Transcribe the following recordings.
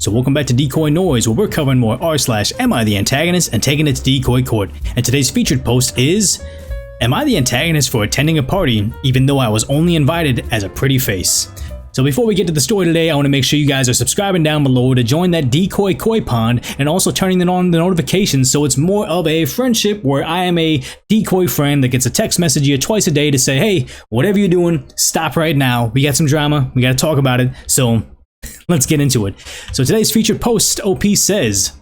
So welcome back to DecoyNoise, where we're covering more r/am I the antagonist and taking it to Decoy Court. And today's featured post is, am I the antagonist for attending a party even though I was only invited as a pretty face? So before we get to the story today, I want to make sure you guys are subscribing down below to join that Decoy Koi pond and also turning on the notifications so it's more of a friendship where I am a decoy friend that gets a text message you twice a day to say, hey, whatever you're doing, stop right now. We got some drama. We got to talk about it. So let's get into it. So today's featured post, OP says,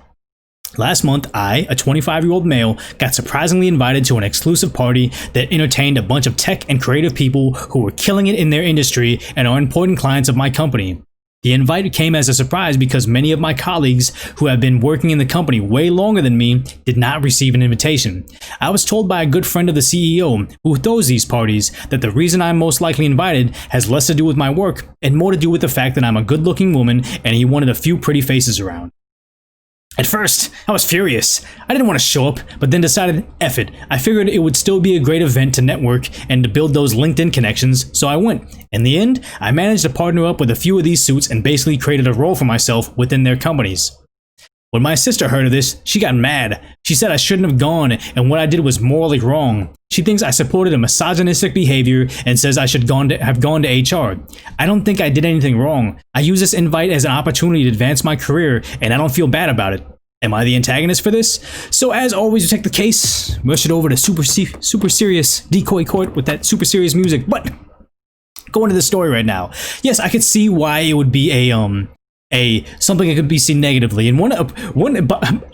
last month, I, a 25-year-old male, got surprisingly invited to an exclusive party that entertained a bunch of tech and creative people who were killing it in their industry and are important clients of my company. The invite came as a surprise because many of my colleagues who have been working in the company way longer than me did not receive an invitation. I was told by a good friend of the CEO who throws these parties that the reason I'm most likely invited has less to do with my work and more to do with the fact that I'm a good-looking woman and he wanted a few pretty faces around. At first, I was furious. I didn't want to show up, but then decided, F it. I figured it would still be a great event to network and to build those LinkedIn connections, so I went. In the end, I managed to partner up with a few of these suits and basically created a role for myself within their companies. When my sister heard of this, she got mad. She said I shouldn't have gone and what I did was morally wrong. She thinks I supported a misogynistic behavior and says I should have gone to HR. I don't think I did anything wrong. I use this invite as an opportunity to advance my career and I don't feel bad about it. Am I the antagonist for this? So as always, we take the case, rush it over to super serious Decoy Court with that super serious music. But going to the story right now. Yes, I could see why it would be something that could be seen negatively. And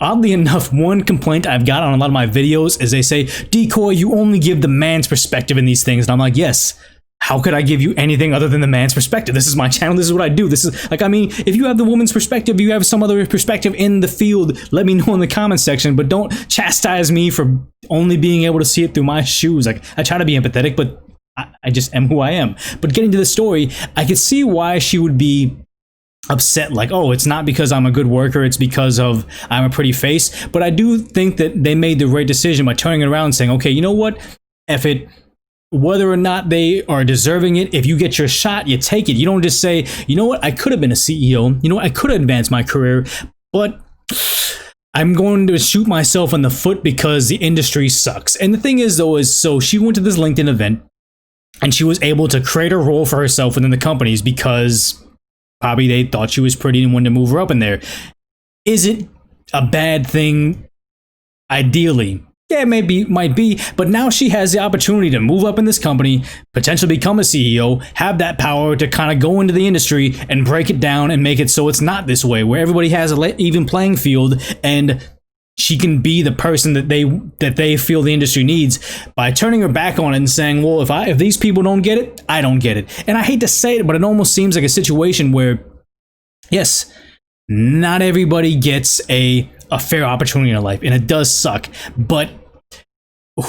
oddly enough, one complaint I've got on a lot of my videos is they say, Decoy, you only give the man's perspective in these things. And I'm like, yes. How could I give you anything other than the man's perspective? This is my channel. This is what I do. This is like, I mean, if you have the woman's perspective, you have some other perspective in the field, let me know in the comments section, but don't chastise me for only being able to see it through my shoes. Like, I try to be empathetic, but I just am who I am. But getting to the story, I could see why she would be upset, like, oh, it's not because I'm a good worker, it's because of I'm a pretty face. But I do think that they made the right decision by turning it around and saying, okay, you know what? F it. Whether or not they are deserving it, if you get your shot, you take it. You don't just say, you know what, I could have been a CEO. You know what, I could have advanced my career, but I'm going to shoot myself in the foot because the industry sucks. And the thing is, though, is so she went to this LinkedIn event and she was able to create a role for herself within the companies because probably they thought she was pretty and wanted to move her up in there. Is it a bad thing? Ideally. Yeah, maybe, might be, but now she has the opportunity to move up in this company, potentially become a CEO, have that power to kind of go into the industry and break it down and make it so it's not this way, where everybody has an even playing field and she can be the person that they feel the industry needs by turning her back on it and saying, well, if these people don't get it, I don't get it. And I hate to say it, but it almost seems like a situation where, yes, not everybody gets a fair opportunity in life, and it does suck, but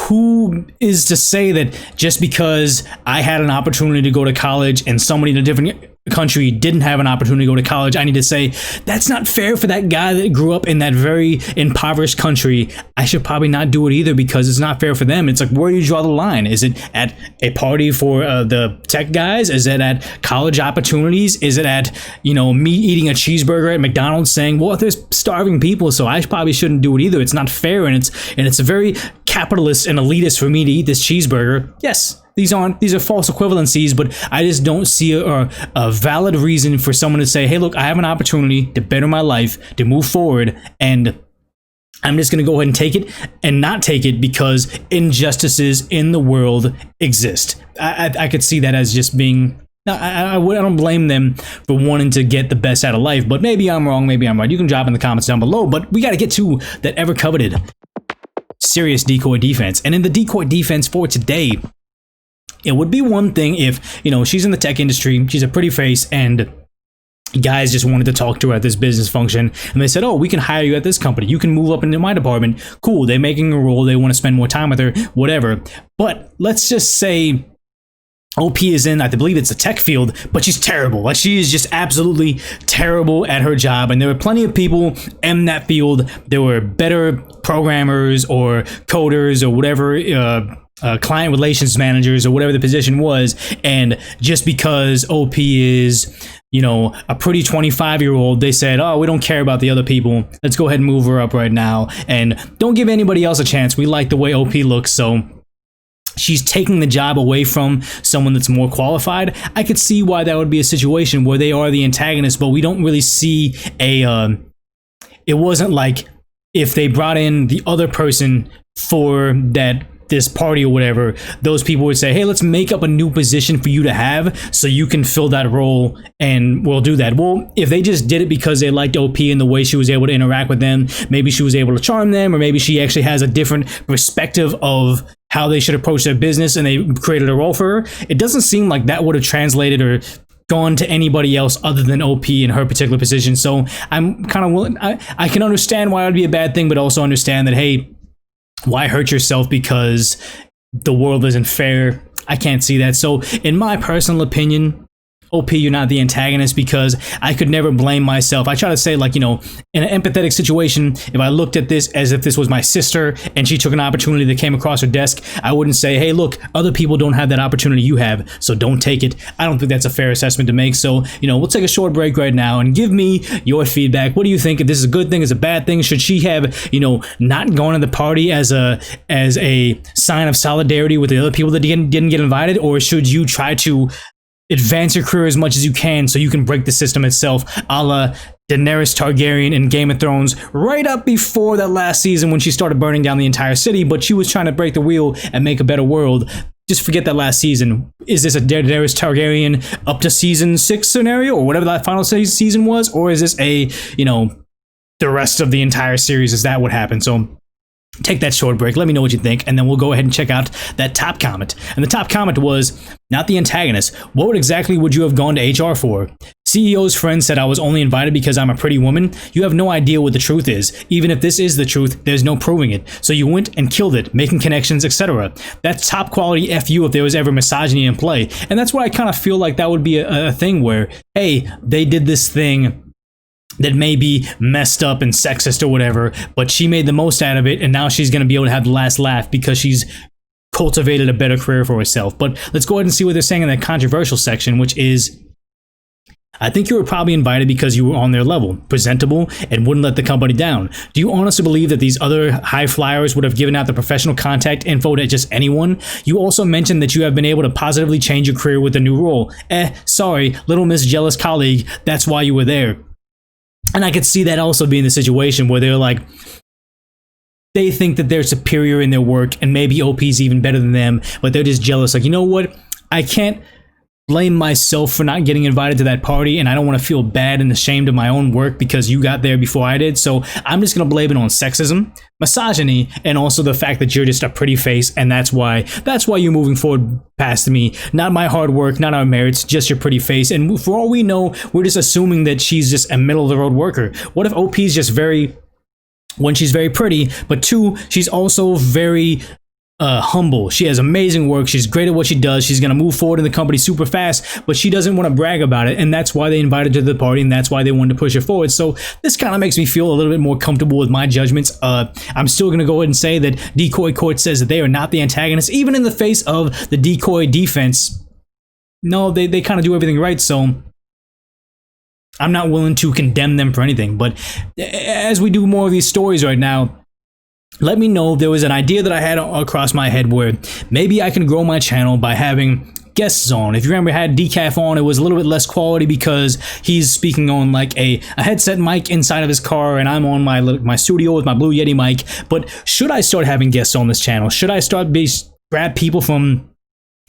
who is to say that just because I had an opportunity to go to college and somebody in a different country didn't have an opportunity to go to college, I need to say that's not fair for that guy that grew up in that very impoverished country. I should probably not do it either because it's not fair for them. It's like, where do you draw the line? Is it at a party for the tech guys? Is it at college opportunities? Is it at, you know, me eating a cheeseburger at McDonald's saying, well, there's starving people, so I probably shouldn't do it either. It's not fair, and it's a very capitalist and elitist for me to eat this cheeseburger. Yes. These are false equivalencies, but I just don't see a valid reason for someone to say, hey, look, I have an opportunity to better my life, to move forward, and I'm just going to go ahead and take it and not take it because injustices in the world exist. I could see that as just being... I don't blame them for wanting to get the best out of life, but maybe I'm wrong, maybe I'm right. You can drop in the comments down below, but we got to get to that ever-coveted serious decoy defense. And in the decoy defense for today, it would be one thing if, you know, she's in the tech industry, she's a pretty face, and guys just wanted to talk to her at this business function, and they said, oh, we can hire you at this company, you can move up into my department. Cool, they're making a role, they want to spend more time with her, whatever. But let's just say OP is in, I believe it's the tech field, but she's terrible. Like, she is just absolutely terrible at her job, and there were plenty of people in that field. There were better programmers or coders or whatever client relations managers or whatever the position was, and just because OP is, you know, a pretty 25-year-old, they said, oh, we don't care about the other people, let's go ahead and move her up right now, and don't give anybody else a chance, we like the way OP looks. So she's taking the job away from someone that's more qualified. I could see why that would be a situation where they are the antagonist, but we don't really see a it wasn't like if they brought in the other person for this party or whatever, those people would say, hey, let's make up a new position for you to have so you can fill that role, and we'll do that. Well, if they just did it because they liked OP and the way she was able to interact with them, maybe she was able to charm them, or maybe she actually has a different perspective of how they should approach their business and they created a role for her. It doesn't seem like that would have translated or gone to anybody else other than OP in her particular position. So I'm kind of willing, I can understand why it would be a bad thing, but also understand that, hey, why hurt yourself because the world isn't fair? I can't see that. So in my personal opinion, OP, you're not the antagonist, because I could never blame myself. I try to say, like, you know, in an empathetic situation, if I looked at this as if this was my sister and she took an opportunity that came across her desk, I wouldn't say, hey, look, other people don't have that opportunity you have, so don't take it. I don't think that's a fair assessment to make. So, you know, we'll take a short break right now and give me your feedback. What do you think? If this is a good thing, is a bad thing? Should she have, you know, not gone to the party as a sign of solidarity with the other people that didn't get invited? Or should you try to advance your career as much as you can so you can break the system itself, a la Daenerys Targaryen in Game of Thrones, right up before that last season when she started burning down the entire city, but she was trying to break the wheel and make a better world. Just forget that last season. Is this a Daenerys Targaryen up to season 6 scenario, or whatever that final season was? Or is this a, you know, the rest of the entire series? Is that what happened? So take that short break, let me know what you think, and then we'll go ahead and check out that top comment. And the top comment was, not the antagonist, what exactly would you have gone to HR for? CEO's friend said I was only invited because I'm a pretty woman. You have no idea what the truth is. Even if this is the truth, there's no proving it. So you went and killed it, making connections, etc. That's top quality FU if there was ever misogyny in play. And that's why I kind of feel like that would be a thing where, hey, they did this thing that may be messed up and sexist or whatever, but she made the most out of it, and now she's going to be able to have the last laugh because she's cultivated a better career for herself. But let's go ahead and see what they're saying in that controversial section, which is, I think you were probably invited because you were on their level, presentable, and wouldn't let the company down. Do you honestly believe that these other high flyers would have given out the professional contact info to just anyone? You also mentioned that you have been able to positively change your career with a new role. Sorry, little miss jealous colleague, that's why you were there. And I could see that also being the situation where they're like, they think that they're superior in their work and maybe OP's even better than them, but they're just jealous. Like, you know what? I can't blame myself for not getting invited to that party, and I don't want to feel bad and ashamed of my own work because you got there before I did. So I'm just going to blame it on sexism, misogyny, and also the fact that you're just a pretty face, and that's why you're moving forward past me. Not my hard work, not our merits, just your pretty face. And for all we know, we're just assuming that she's just a middle of the road worker. What if OP's just one, she's very pretty, but two, she's also very humble. She has amazing work. She's great at what she does. She's going to move forward in the company super fast, but she doesn't want to brag about it. And that's why they invited her to the party, and that's why they wanted to push her forward. So this kind of makes me feel a little bit more comfortable with my judgments. I'm still going to go ahead and say that Decoy Court says that they are not the antagonist, even in the face of the decoy defense. No, they kind of do everything right. So I'm not willing to condemn them for anything. But as we do more of these stories right now, let me know if there was an idea that I had across my head where maybe I can grow my channel by having guests on. If you remember, I had Decaf on, it was a little bit less quality because he's speaking on like a headset mic inside of his car, and I'm on my studio with my Blue Yeti mic. But should I start having guests on this channel? Should I start grab people from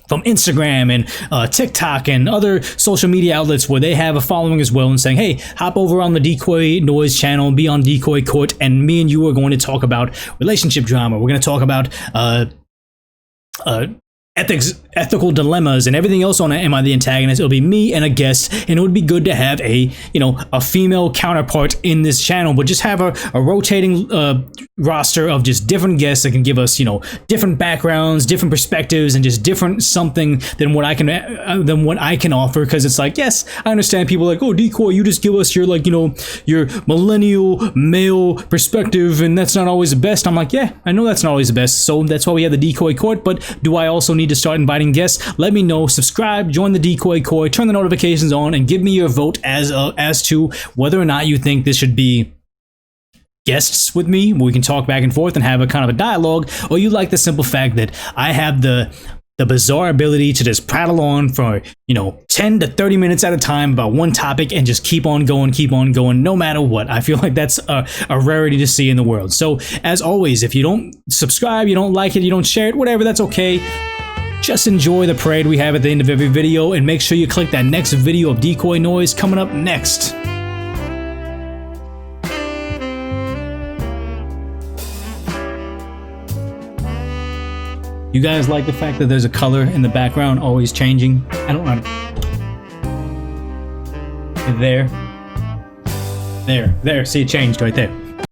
Instagram and TikTok and other social media outlets where they have a following as well, and saying, hey, hop over on the DecoyNoise channel, be on Decoy Court, and me and you are going to talk about relationship drama. We're going to talk about ethical dilemmas and everything else on Am I the Antagonist. It'll be me and a guest, and it would be good to have a female counterpart in this channel, but just have a rotating roster of just different guests that can give us, you know, different backgrounds, different perspectives, and just different something than what I can offer. Because it's like, yes, I understand people are like, oh, Decoy, you just give us your, like, you know, your millennial male perspective, and that's not always the best. I'm like, yeah, I know that's not always the best, so that's why we have the Decoy Court. But do I also need to start inviting guests? Let me know. Subscribe, join the Decoy Court, turn the notifications on, and give me your vote as to whether or not you think this should be guests with me, where we can talk back and forth and have a kind of a dialogue, or you like the simple fact that I have the bizarre ability to just prattle on for, you know, 10 to 30 minutes at a time about one topic and just keep on going, no matter what. I feel like that's a rarity to see in the world. So, as always, if you don't subscribe, you don't like it, you don't share it, whatever, that's okay. Just enjoy the parade we have at the end of every video, and make sure you click that next video of DecoyNoise coming up next. You guys like the fact that there's a color in the background always changing? I don't know. There. See, it changed right there.